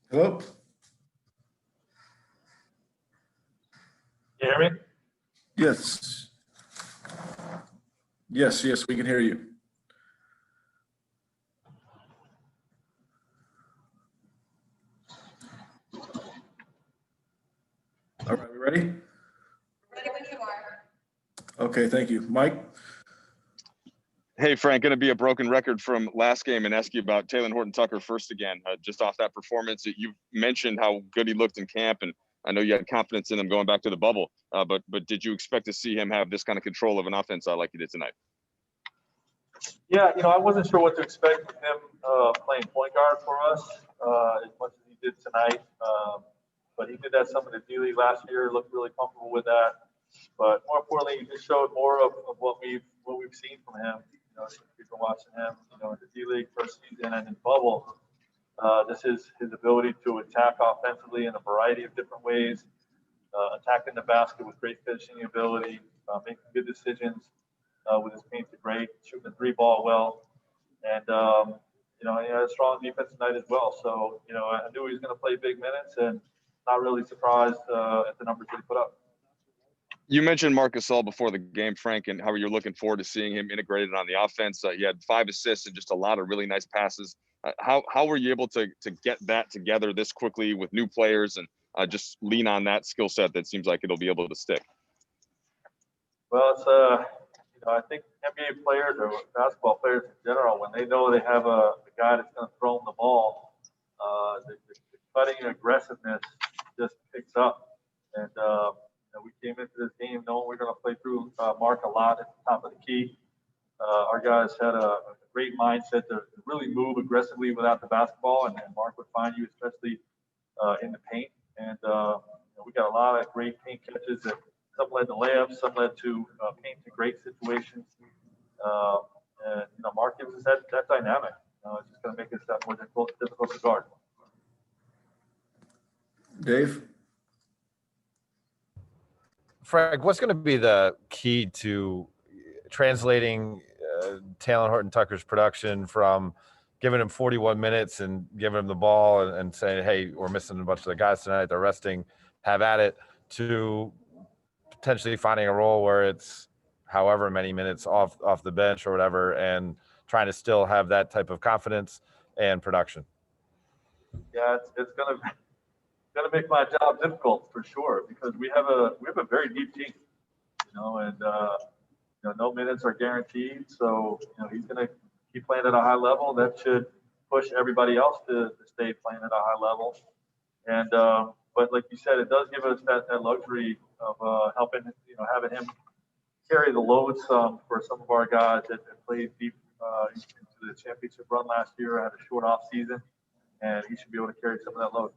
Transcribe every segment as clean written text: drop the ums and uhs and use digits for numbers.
Hello? You hear me? Yes. Yes, we can hear you. All right, we ready? Ready when you are. Okay, thank you. Mike? Hey, Frank, going to be a broken record from last game and ask you about Taylor Horton-Tucker first again. Just off that performance, you mentioned how good he looked in camp, and I know you had confidence in him going back to the bubble. But did you expect to see him have this kind of control of an offense like he did tonight? Yeah, I wasn't sure what to expect with him playing point guard for us as much as he did tonight. But he did that some of the D-League last year, looked really comfortable with that. But more importantly, he just showed more of what we've seen from him. We've been watching him, in the D-League first season and in bubble. This is his ability to attack offensively in a variety of different ways, attacking the basket with great finishing ability, making good decisions with his paint to great, shooting the three ball well. And, he had a strong defense tonight as well. So, I knew he was going to play big minutes and not really surprised at the numbers that he put up. You mentioned Marc Gasol before the game, Frank, and how you're looking forward to seeing him integrated on the offense. He had 5 assists and just a lot of really nice passes. How were you able to get that together this quickly with new players and just lean on that skill set that seems like it'll be able to stick? Well, it's I think NBA players or basketball players in general, when they know they have a guy that's going to throw them the ball, the cutting aggressiveness just picks up. And we came into this game knowing we're going to play through Marc a lot at the top of the key. Our guys had a great mindset to really move aggressively without the basketball, and Marc would find you, especially in the paint. And we got a lot of great paint catches that some led to layups, some led to paint to great situations. And Marc gives us that dynamic. It's just going to make us that more difficult to guard. Dave? Frank, what's going to be the key to translating Taylor Horton-Tucker's production from giving him 41 minutes and giving him the ball and saying, hey, we're missing a bunch of the guys tonight, they're resting, have at it, to potentially finding a role where it's however many minutes off the bench or whatever, and trying to still have that type of confidence and production? Yeah, it's gonna make my job difficult for sure, because we have a very deep team, and no minutes are guaranteed. So he's gonna keep playing at a high level. That should push everybody else to stay playing at a high level. And but like you said, it does give us that luxury of helping, having him carry the load some for some of our guys that played deep into the championship run last year, had a short off season, and he should be able to carry some of that load.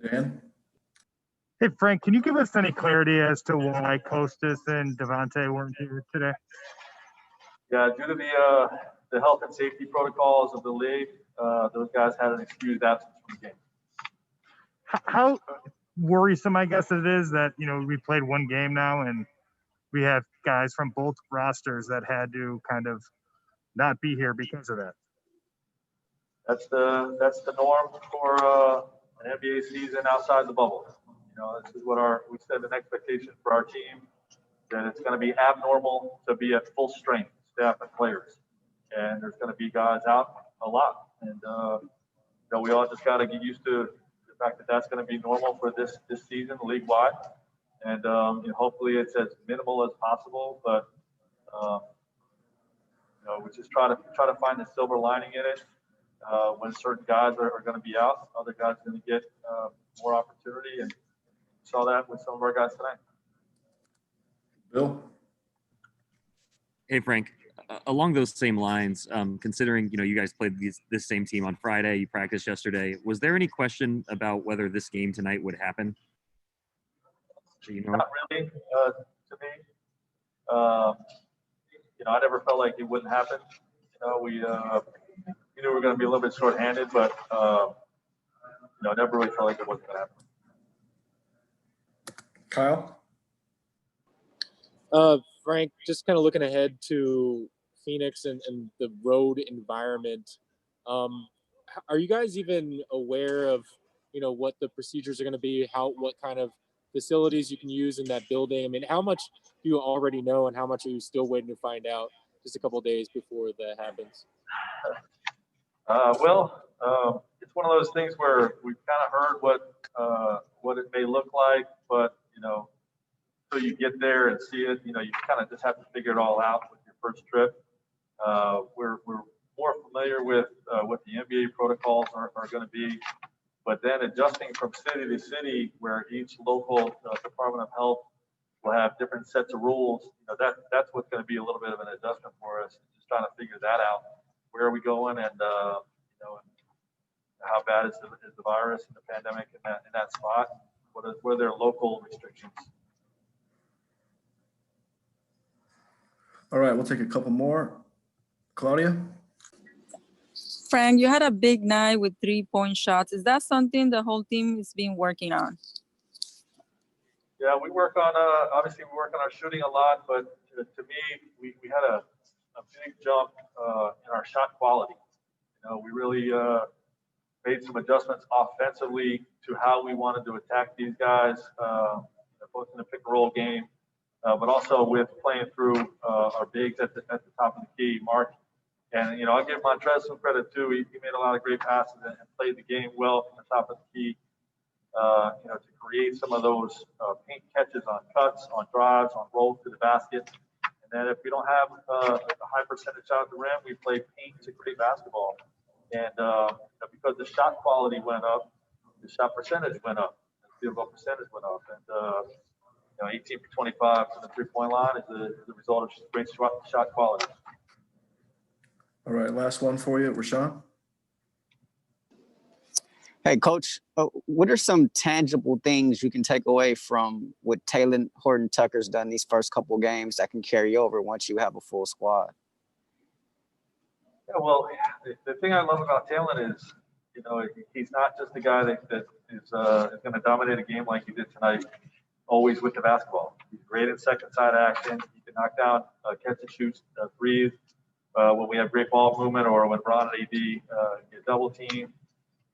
Dan? Hey, Frank, can you give us any clarity as to why Kostas and Devontae weren't here today? Yeah, due to the health and safety protocols of the league, those guys had an excused absence from the game. How worrisome, I guess, it is that, we played one game now and we have guys from both rosters that had to kind of not be here because of that. That's the norm for an NBA season outside the bubble. This is what we set an expectation for our team, that it's going to be abnormal to be at full strength, staff and players. And there's going to be guys out a lot. And, we all just got to get used to the fact that that's going to be normal for this season league-wide. And hopefully it's as minimal as possible. But, we just try to find the silver lining in it. When certain guys are going to be out, other guys are going to get more opportunity, and we saw that with some of our guys tonight. Bill? Hey, Frank. Along those same lines, considering you guys played this same team on Friday, you practiced yesterday, was there any question about whether this game tonight would happen? Not really, to me. I never felt like it wouldn't happen. We knew we were going to be a little bit shorthanded, but never really felt like it wasn't going to happen. Kyle? Frank, just kind of looking ahead to Phoenix and the road environment. Are you guys even aware of, what the procedures are going to be, what kind of facilities you can use in that building? I mean, how much do you already know and how much are you still waiting to find out just a couple of days before that happens? It's one of those things where we've kind of heard what it may look like, but, so you get there and see it, you kind of just have to figure it all out with your first trip. We're more familiar with what the NBA protocols are going to be, but then adjusting from city to city where each local Department of Health will have different sets of rules, that's what's going to be a little bit of an adjustment for us, just trying to figure that out. Where are we going, and how bad is the virus and the pandemic in that spot? What are their local restrictions? All right, we'll take a couple more. Claudia? Frank, you had a big night with 3-point shots. Is that something the whole team has been working on? Yeah, we work on obviously we work on our shooting a lot, but to me, we had a big jump in our shot quality. We really made some adjustments offensively to how we wanted to attack these guys, both in the pick and roll game, but also with playing through our bigs at the top of the key, Mark. And I'll give Montrez some credit too. He made a lot of great passes and played the game well from the top of the key. To create some of those paint catches on cuts, on drives, on rolls to the basket. And then if we don't have a high percentage out of the rim, we play paint to create basketball. And because the shot quality went up, the shot percentage went up, the field goal percentage went up. And 18 for 25 from the 3-point line is the result of great shot quality. All right, last one for you, Rashawn. Hey, Coach, what are some tangible things you can take away from what Taylor Horton-Tucker's done these first couple of games that can carry over once you have a full squad? Yeah, well, the thing I love about Taylor is, he's not just a guy that is going to dominate a game like he did tonight, always with the basketball. He's great in second side action. He can knock down catch and shoots threes when we have great ball movement or when Ron and AD get double teamed.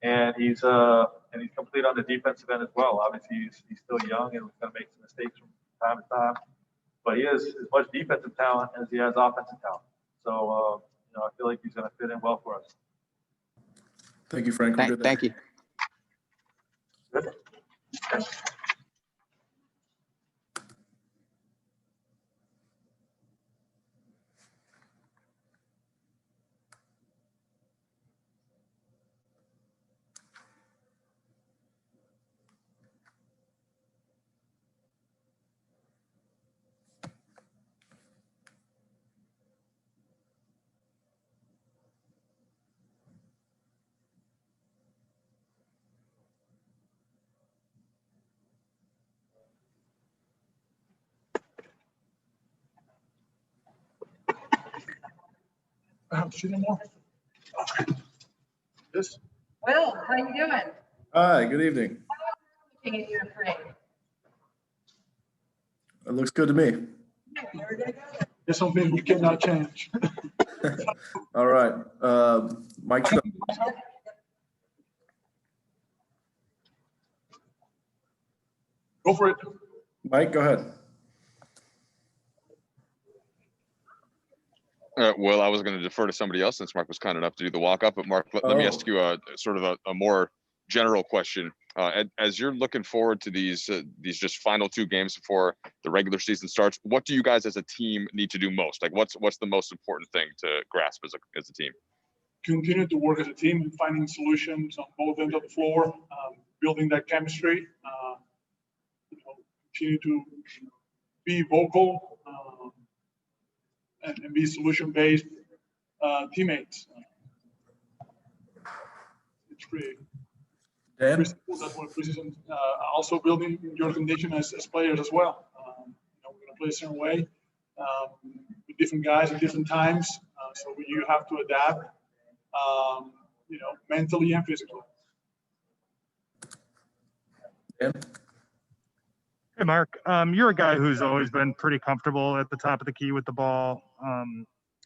And he's complete on the defensive end as well. Obviously, he's still young and he's going to make some mistakes from time to time. But he has as much defensive talent as he has offensive talent. So, I feel like he's going to fit in well for us. Thank you, Frank. Thank you. Good. Shooting more. This. Will, how you doing? Hi, good evening. Looking at your frame. It looks good to me. There's something we cannot change. All right, Mike. Go for it. Mike, go ahead. Well, I was going to defer to somebody else since Mark was kind enough to do the walk-up. But Mark, let me ask you a sort of a more general question. As you're looking forward to these just final 2 games before the regular season starts, what do you guys as a team need to do most? Like, what's the most important thing to grasp as a team? Continue to work as a team, finding solutions on both ends of the floor, building that chemistry. Continue to be vocal. And be solution-based teammates. It's pretty simple. That's what preseason. Also building your condition as players as well. We're going to play a certain way with different guys at different times. So you have to adapt, mentally and physically. Dan? Hey, Mark, you're a guy who's always been pretty comfortable at the top of the key with the ball,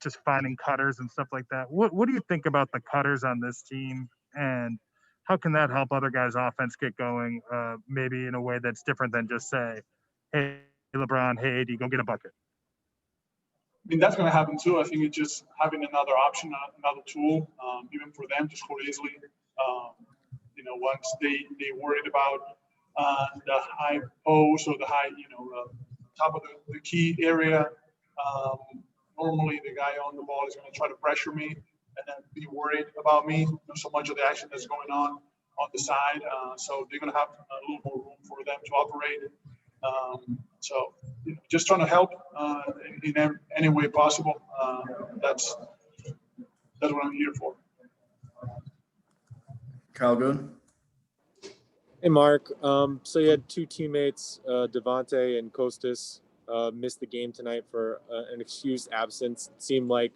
just finding cutters and stuff like that. What do you think about the cutters on this team, and how can that help other guys' offense get going, maybe in a way that's different than just say, hey, LeBron, hey, AD, go get a bucket? I mean, that's going to happen too. I think it's just having another option, another tool, even for them to score easily. Once they worried about the high post or the high, top of the key area, normally the guy on the ball is going to try to pressure me and then be worried about me. So much of the action that's going on the side. So they're going to have a little more room for them to operate. Just trying to help in any way possible. That's what I'm here for. Kyle Good. Hey, Mark. So you had two teammates, Devontae and Kostas, missed the game tonight for an excused absence. It seemed like,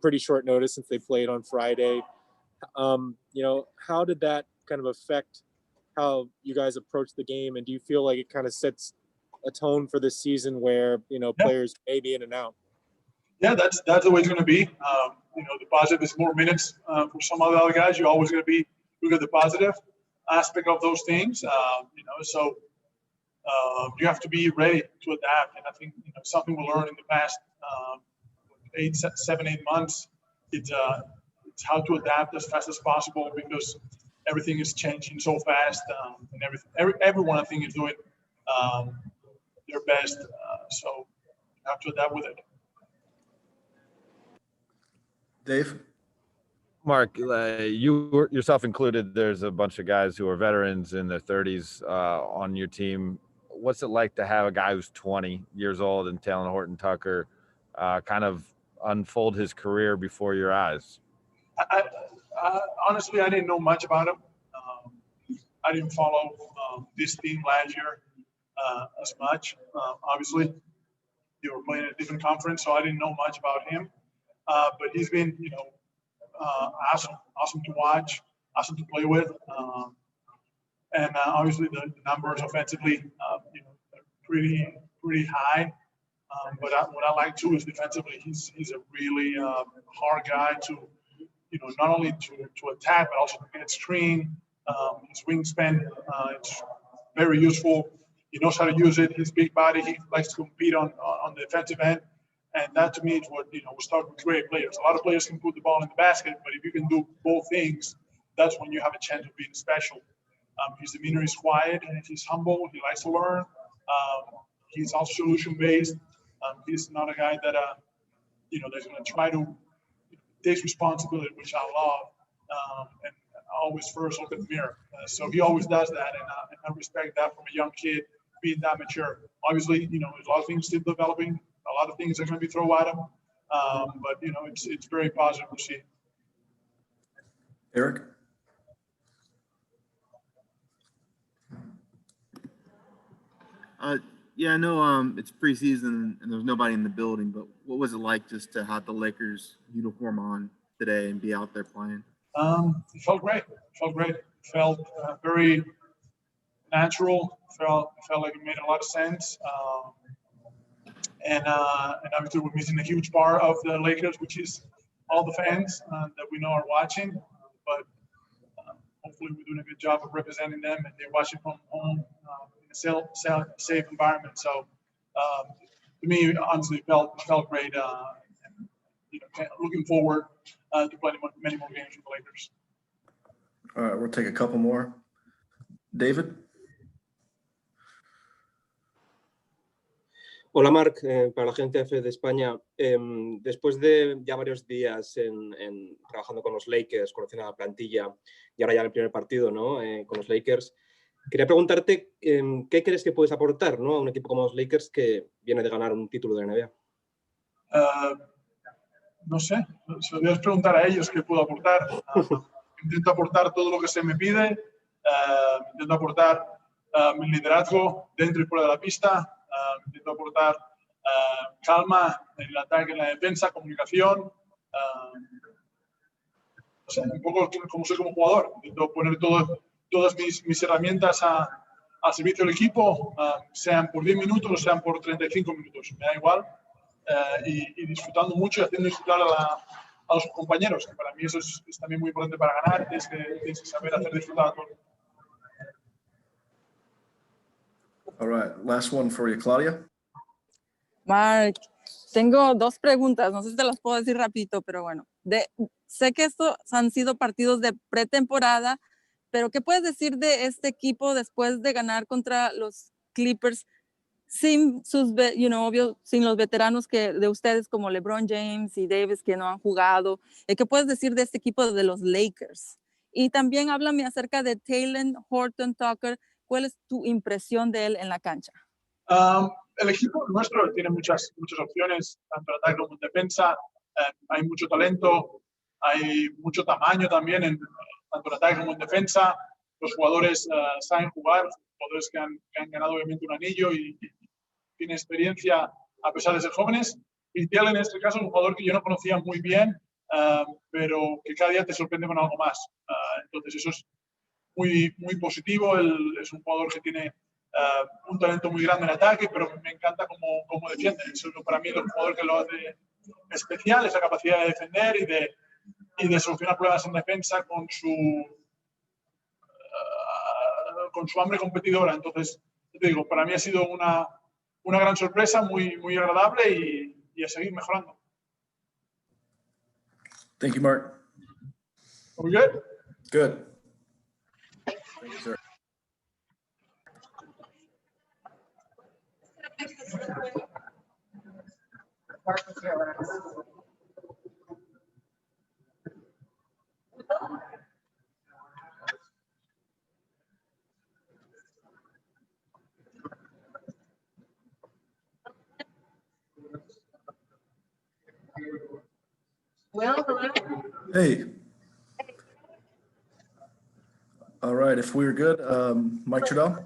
pretty short notice since they played on Friday. How did that kind of affect how you guys approach the game? And do you feel like it kind of sets a tone for this season where, players may be in and out? Yeah, that's the way it's going to be. The positive is more minutes for some of the other guys. You're always going to be look at the positive aspect of those things. So you have to be ready to adapt. And I think something we learned in the past 7, 8 months. It's how to adapt as fast as possible because everything is changing so fast, and everyone I think is doing their best. So you have to adapt with it. Dave? Mark, you yourself included, there's a bunch of guys who are veterans in their 30s on your team. What's it like to have a guy who's 20 years old and Taylor Horton-Tucker kind of unfold his career before your eyes? Honestly, I didn't know much about him. I didn't follow this team last year as much. Obviously, they were playing in a different conference, so I didn't know much about him. But he's been, awesome to watch, awesome to play with, and obviously the numbers offensively, pretty high. But what I like too is defensively, he's a really hard guy to, not only to attack but also to get screen. His wingspan, it's very useful. He knows how to use it. His big body, he likes to compete on the defensive end. And that to me is what, we start with great players. A lot of players can put the ball in the basket, but if you can do both things, that's when you have a chance of being special. His demeanor is quiet and he's humble. He likes to learn. He's also solution-based. He's not a guy that, that's going to try to take responsibility, which I love. And always first look at the mirror. So he always does that. And I respect that from a young kid being that mature. Obviously, there's a lot of things still developing. A lot of things are going to be thrown at him, but it's very positive to see. Eric? Yeah, I know it's preseason and there's nobody in the building, but what was it like just to have the Lakers uniform on today and be out there playing? It felt great. It felt very natural. Felt like it made a lot of sense. And obviously we're missing a huge part of the Lakers, which is all the fans that we know are watching. But hopefully we're doing a good job of representing them, and they're watching from home in a safe environment. So to me, honestly, it felt great. And, looking forward to playing many more games with the Lakers. All right, we'll take a couple more. David? Hola, Marc, para la gente de España. Después de ya varios días trabajando con los Lakers, conociendo la plantilla y ahora ya en el primer partido, ¿no? Con los Lakers, quería preguntarte qué crees que puedes aportar, ¿no? A un equipo como los Lakers que viene de ganar un título de la NBA. No sé, se lo debes preguntar a ellos qué puedo aportar. Intento aportar todo lo que se me pide, intento aportar mi liderazgo dentro y fuera de la pista. Intento aportar calma en el ataque, en la defensa, comunicación. Un poco como soy como jugador. Intento poner todas mis herramientas a al servicio del equipo, sean por 10 minutos o sean por 35 minutos, me da igual, y disfrutando mucho y haciendo disfrutar a los compañeros, que para mí eso es también muy importante para ganar, tienes que saber hacer disfrutar a todos. All right, last one for you, Claudia. Mark, tengo dos preguntas, no sé si te las puedo decir rapidito, pero bueno, sé que estos han sido partidos de pretemporada, pero ¿qué puedes decir de este equipo después de ganar contra los Clippers sin sus, obvio, sin los veteranos de ustedes como LeBron James y Davis que no han jugado? ¿Qué puedes decir de este equipo de los Lakers? Y también háblame acerca de Taylor Horton-Tucker. ¿Cuál es tu impresión de él en la cancha? El equipo nuestro tiene muchas opciones, tanto en ataque como en defensa. Hay mucho talento, hay mucho tamaño también, tanto en ataque como en defensa. Los jugadores saben jugar, los jugadores que han ganado obviamente un anillo y tienen experiencia a pesar de ser jóvenes. Y Thiel en este caso es un jugador que yo no conocía muy bien, pero que cada día te sorprende con algo más. Entonces eso es muy, muy positivo. Es un jugador que tiene un talento muy grande en ataque, pero me encanta cómo defiende. Eso para mí es un jugador que lo hace especial, esa capacidad de defender y de solucionar problemas en defensa con su hambre competidora. Entonces, te digo, para mí ha sido una gran sorpresa, muy, muy agradable y a seguir mejorando. Thank you, Mark. Are we good? Good. Thank you, sir. Will, hello? Hey. All right, if we're good, Mike Trudell?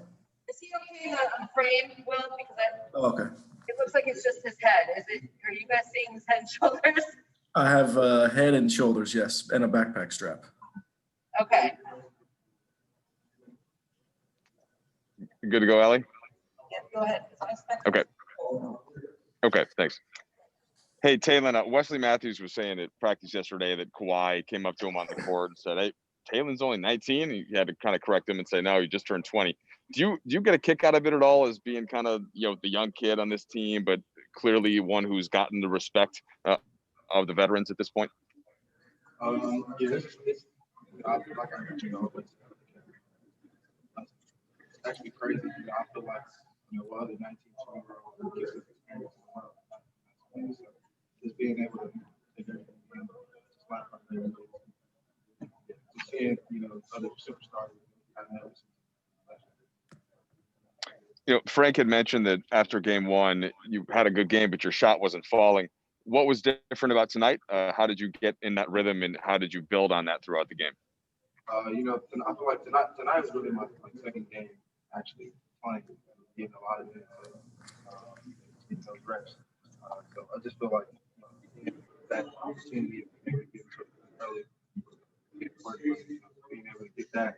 Is he okay to frame, Will? Because Oh, okay. it looks like it's just his head. Are you guys seeing his head and shoulders? I have head and shoulders, yes, and a backpack strap. Okay. Good to go, Ellie? Yeah, go ahead. Okay. Okay, thanks. Hey, Taylor, Wesley Matthews was saying at practice yesterday that Kawhi came up to him on the court and said, hey, Taylor's only 19. He had to kind of correct him and say, no, he just turned 20. Do you get a kick out of it at all as being kind of, the young kid on this team, but clearly one who's gotten the respect of the veterans at this point? Yeah, it's I feel like it's actually crazy. I feel like, what other 19-year-old gets this experience as well. So just being able to take everything, just laugh at everything. Just seeing, other superstars. Frank had mentioned that after game one, you had a good game, but your shot wasn't falling. What was different about tonight? How did you get in that rhythm, and how did you build on that throughout the game? I feel like tonight was really my second game actually playing, getting a lot of getting those reps. So I just feel like that opportunity to get to early, being able to get that.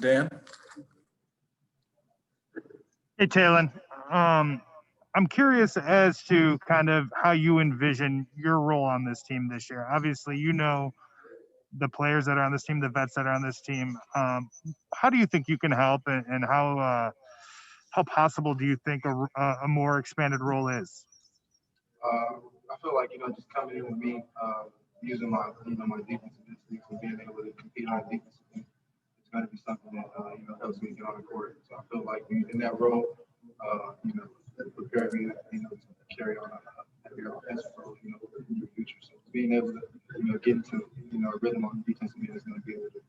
Dan? Hey, Taylor. I'm curious as to kind of how you envision your role on this team this year. Obviously, the players that are on this team, the vets that are on this team. How do you think you can help, and how possible do you think a more expanded role is? I feel like just coming in with me, using my my defensive instincts and being able to compete on defense, it's going to be something that helps me get on the court. So I feel like in that role, prepare me to carry on a heavier offensive role, in the future. So being able to get into a rhythm on the defensive end is going to be able to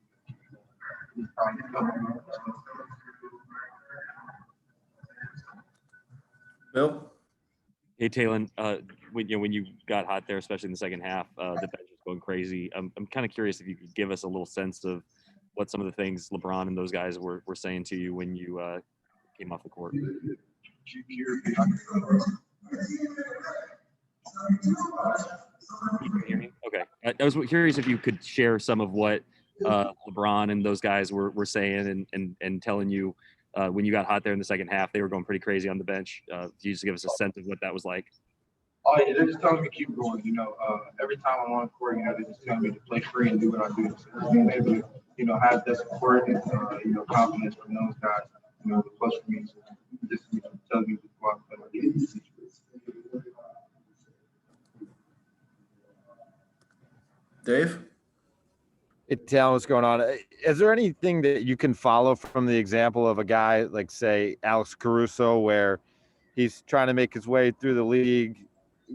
probably help me. Bill? Hey, Taylor, when you got hot there, especially in the second half, the bench was going crazy. I'm kind of curious if you could give us a little sense of what some of the things LeBron and those guys were saying to you when you came off the court. Can you hear me? Okay. I was curious if you could share some of what LeBron and those guys were saying and telling you when you got hot there in the second half. They were going pretty crazy on the bench. Can you just give us a sense of what that was like? Oh yeah, they're just telling me to keep going. Every time I'm on court, they're just telling me to play free and do what I do. So just being able to, have that support and confidence from those guys, the plus for me. So just telling me to go out and play my game. Dave? Hey, Tal, what's going on? Is there anything that you can follow from the example of a guy like, say, Alex Caruso, where he's trying to make his way through the league,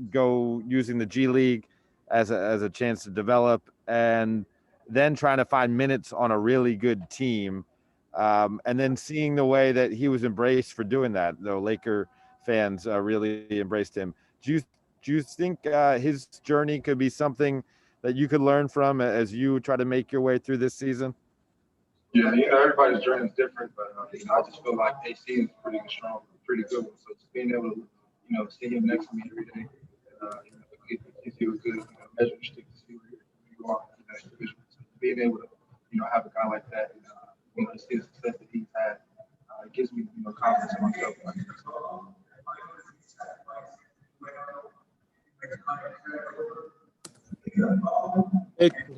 go using the G League as a chance to develop, and then trying to find minutes on a really good team, and then seeing the way that he was embraced for doing that? The Laker fans really embraced him. Do you think his journey could be something that you could learn from as you try to make your way through this season? Yeah, everybody's journey is different, but I just feel like AC is pretty strong, pretty good. So just being able to, see him next to me every day, it feels good. Measure stick to see where you are in that division. So being able to, have a guy like that, see the success that he's had, it gives me, confidence in myself.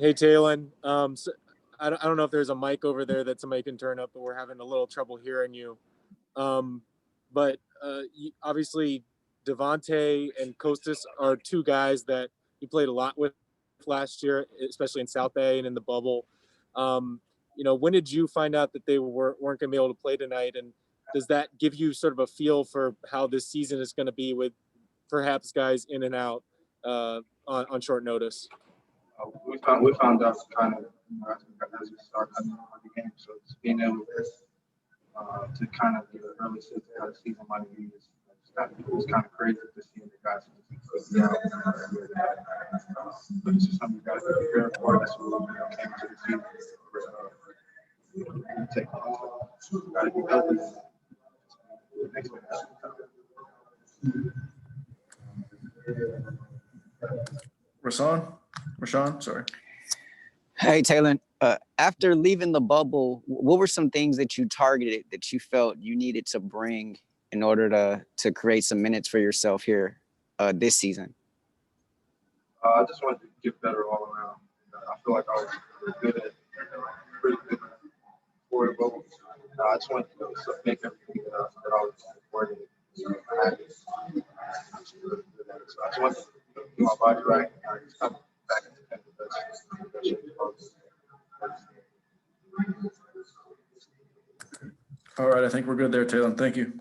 Hey, Talon. So I don't know if there's a mic over there that somebody can turn up, but we're having a little trouble hearing you. But obviously, Devontae and Kostas are two guys that you played a lot with last year, especially in South Bay and in the bubble. When did you find out that they weren't going to be able to play tonight? And does that give you sort of a feel for how this season is going to be with perhaps guys in and out on short notice? We found out kind of as we start coming on the game. So just being able to kind of get an early season money is kind of crazy to see the guys just put down. But it's just something you got to be prepared for. That's what we came to the season. Take got to be healthy. Next one. Rashawn, sorry. Hey, Taylor. After leaving the bubble, what were some things that you targeted that you felt you needed to bring in order to create some minutes for yourself here this season? I just wanted to get better all around. I feel like I was pretty good for the bubble. I just wanted to make everything that I was working with. So I just wanted to do my body right. Just come back into All right, I think we're good there, Taylor. Thank you.